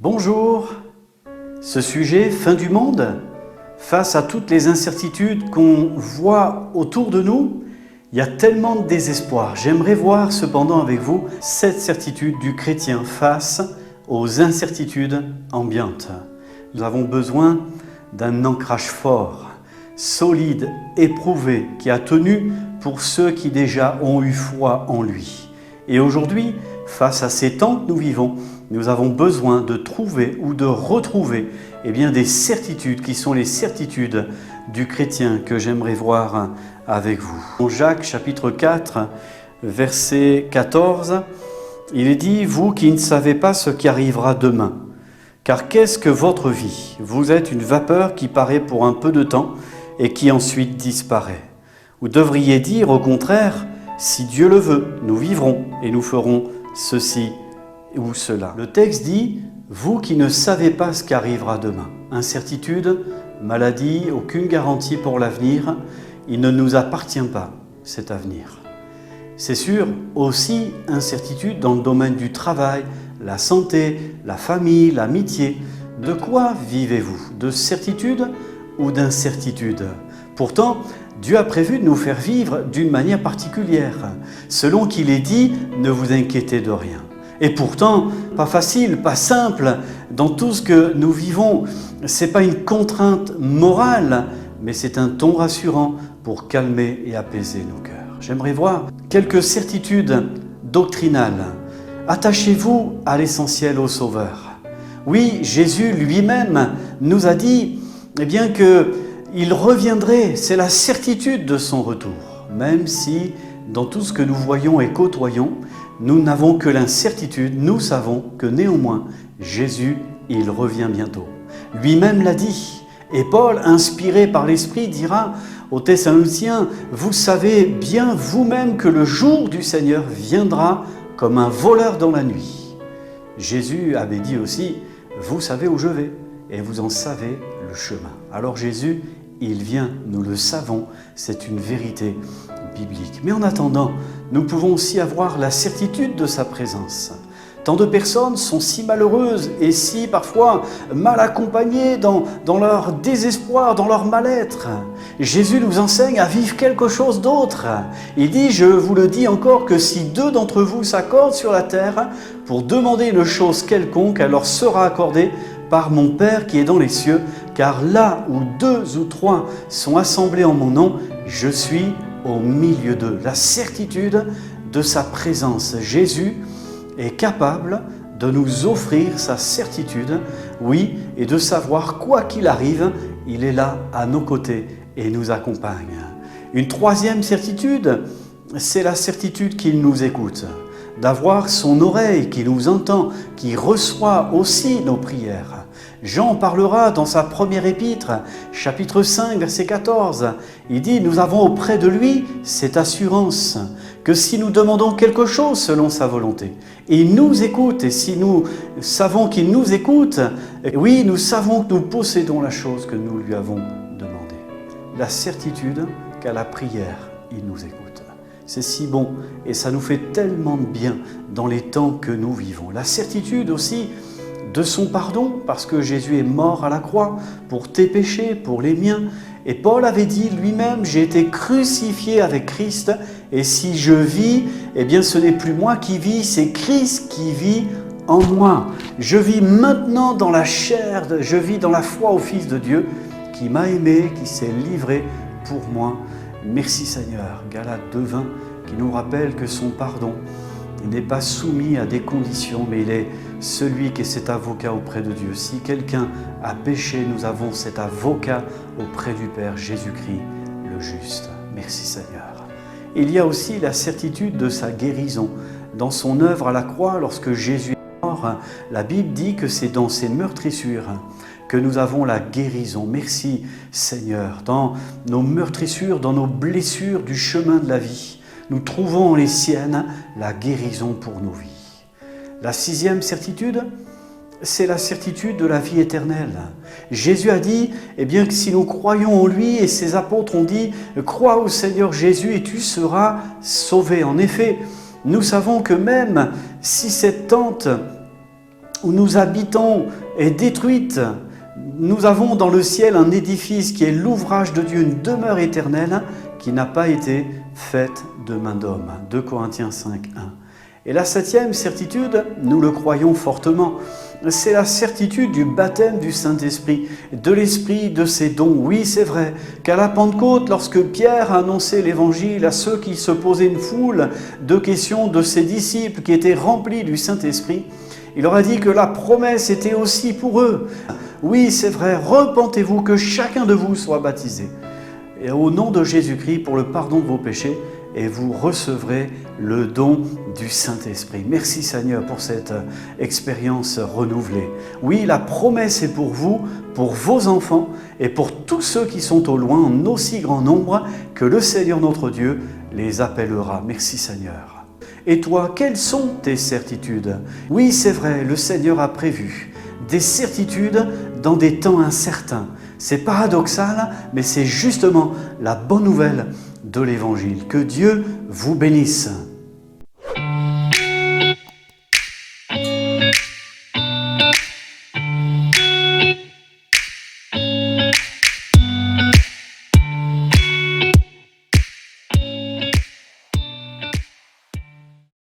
Bonjour. Ce sujet, fin du monde, face à toutes les incertitudes qu'on voit autour de nous, il y a tellement de désespoir. J'aimerais voir cependant avec vous cette certitude du chrétien face aux incertitudes ambiantes. Nous avons besoin d'un ancrage fort, solide, éprouvé, qui a tenu pour ceux qui déjà ont eu foi en lui. Et aujourd'hui, face à ces temps que nous vivons, nous avons besoin de trouver ou de retrouver des certitudes qui sont les certitudes du chrétien que j'aimerais voir avec vous. En Jacques chapitre 4, verset 14, il est dit « Vous qui ne savez pas ce qui arrivera demain, car qu'est-ce que votre vie? Vous êtes une vapeur qui paraît pour un peu de temps et qui ensuite disparaît. Vous devriez dire au contraire, si Dieu le veut, nous vivrons et nous ferons ceci ou cela. » Le texte dit « Vous qui ne savez pas ce qui arrivera demain. » Incertitude, maladie, aucune garantie pour l'avenir. Il ne nous appartient pas, cet avenir. C'est sûr, aussi incertitude dans le domaine du travail, la santé, la famille, l'amitié. De quoi vivez-vous? De certitude ou d'incertitude? Pourtant, Dieu a prévu de nous faire vivre d'une manière particulière. Selon qu'il est dit, ne vous inquiétez de rien. Et pourtant, pas facile, pas simple, dans tout ce que nous vivons. Ce n'est pas une contrainte morale, mais c'est un ton rassurant pour calmer et apaiser nos cœurs. J'aimerais voir quelques certitudes doctrinales. Attachez-vous à l'essentiel, au Sauveur. Oui, Jésus lui-même nous a dit qu'il reviendrait, c'est la certitude de son retour. Même si, dans tout ce que nous voyons et côtoyons, nous n'avons que l'incertitude, nous savons que néanmoins, Jésus, il revient bientôt. Lui-même l'a dit. Et Paul, inspiré par l'Esprit, dira aux Thessaloniciens, « Vous savez bien vous-même que le jour du Seigneur viendra comme un voleur dans la nuit. » Jésus avait dit aussi, « Vous savez où je vais et vous en savez le chemin. » Alors Jésus, il vient, nous le savons, c'est une vérité biblique. Mais en attendant, nous pouvons aussi avoir la certitude de sa présence. Tant de personnes sont si malheureuses et si parfois mal accompagnées dans leur désespoir, dans leur mal-être. Jésus nous enseigne à vivre quelque chose d'autre. Il dit, je vous le dis encore, que si 2 d'entre vous s'accordent sur la terre pour demander une chose quelconque, elle leur sera accordée par mon Père qui est dans les cieux, car là où 2 ou 3 sont assemblés en mon nom, je suis au milieu d'eux. La certitude de sa présence. Jésus est capable de nous offrir sa certitude, oui, et de savoir quoi qu'il arrive, il est là à nos côtés et nous accompagne. Une troisième certitude, c'est la certitude qu'il nous écoute, d'avoir son oreille qui nous entend, qui reçoit aussi nos prières. Jean parlera dans sa première épître, chapitre 5, verset 14. Il dit, nous avons auprès de lui cette assurance que si nous demandons quelque chose selon sa volonté, il nous écoute. Et si nous savons qu'il nous écoute, oui, nous savons que nous possédons la chose que nous lui avons demandée. La certitude qu'à la prière, il nous écoute. C'est si bon et ça nous fait tellement de bien dans les temps que nous vivons. La certitude aussi de son pardon, parce que Jésus est mort à la croix pour tes péchés, pour les miens. Et Paul avait dit lui-même, j'ai été crucifié avec Christ, et si je vis, ce n'est plus moi qui vis, c'est Christ qui vit en moi. Je vis maintenant dans la chair, je vis dans la foi au Fils de Dieu, qui m'a aimé, qui s'est livré pour moi. Merci Seigneur. Galates 2:20, qui nous rappelle que son pardon, il n'est pas soumis à des conditions, mais il est celui qui est cet avocat auprès de Dieu. Si quelqu'un a péché, nous avons cet avocat auprès du Père, Jésus-Christ, le juste. Merci Seigneur. Il y a aussi la certitude de sa guérison. Dans son œuvre à la croix, lorsque Jésus est mort, la Bible dit que c'est dans ses meurtrissures que nous avons la guérison. Merci Seigneur. Dans nos meurtrissures, dans nos blessures du chemin de la vie, nous trouvons en les siennes la guérison pour nos vies. La 6e certitude, c'est la certitude de la vie éternelle. Jésus a dit que si nous croyons en lui, et ses apôtres ont dit « Crois au Seigneur Jésus et tu seras sauvé ». En effet, nous savons que même si cette tente où nous habitons est détruite, nous avons dans le ciel un édifice qui est l'ouvrage de Dieu, une demeure éternelle qui n'a pas été faite de main d'homme. 2 Corinthiens 5, 1. Et la 7e certitude, nous le croyons fortement, c'est la certitude du baptême du Saint-Esprit, de l'Esprit, de ses dons. Oui, c'est vrai qu'à la Pentecôte, lorsque Pierre a annoncé l'Évangile à ceux qui se posaient une foule de questions de ses disciples qui étaient remplis du Saint-Esprit, il leur a dit que la promesse était aussi pour eux. Oui, c'est vrai, repentez-vous, que chacun de vous soit baptisé. Et au nom de Jésus-Christ pour le pardon de vos péchés, et vous recevrez le don du Saint-Esprit. Merci Seigneur pour cette expérience renouvelée. Oui, la promesse est pour vous, pour vos enfants et pour tous ceux qui sont au loin en aussi grand nombre que le Seigneur notre Dieu les appellera. Merci Seigneur. Et toi, quelles sont tes certitudes? Oui, c'est vrai, le Seigneur a prévu des certitudes dans des temps incertains. C'est paradoxal, mais c'est justement la bonne nouvelle de l'Évangile. Que Dieu vous bénisse.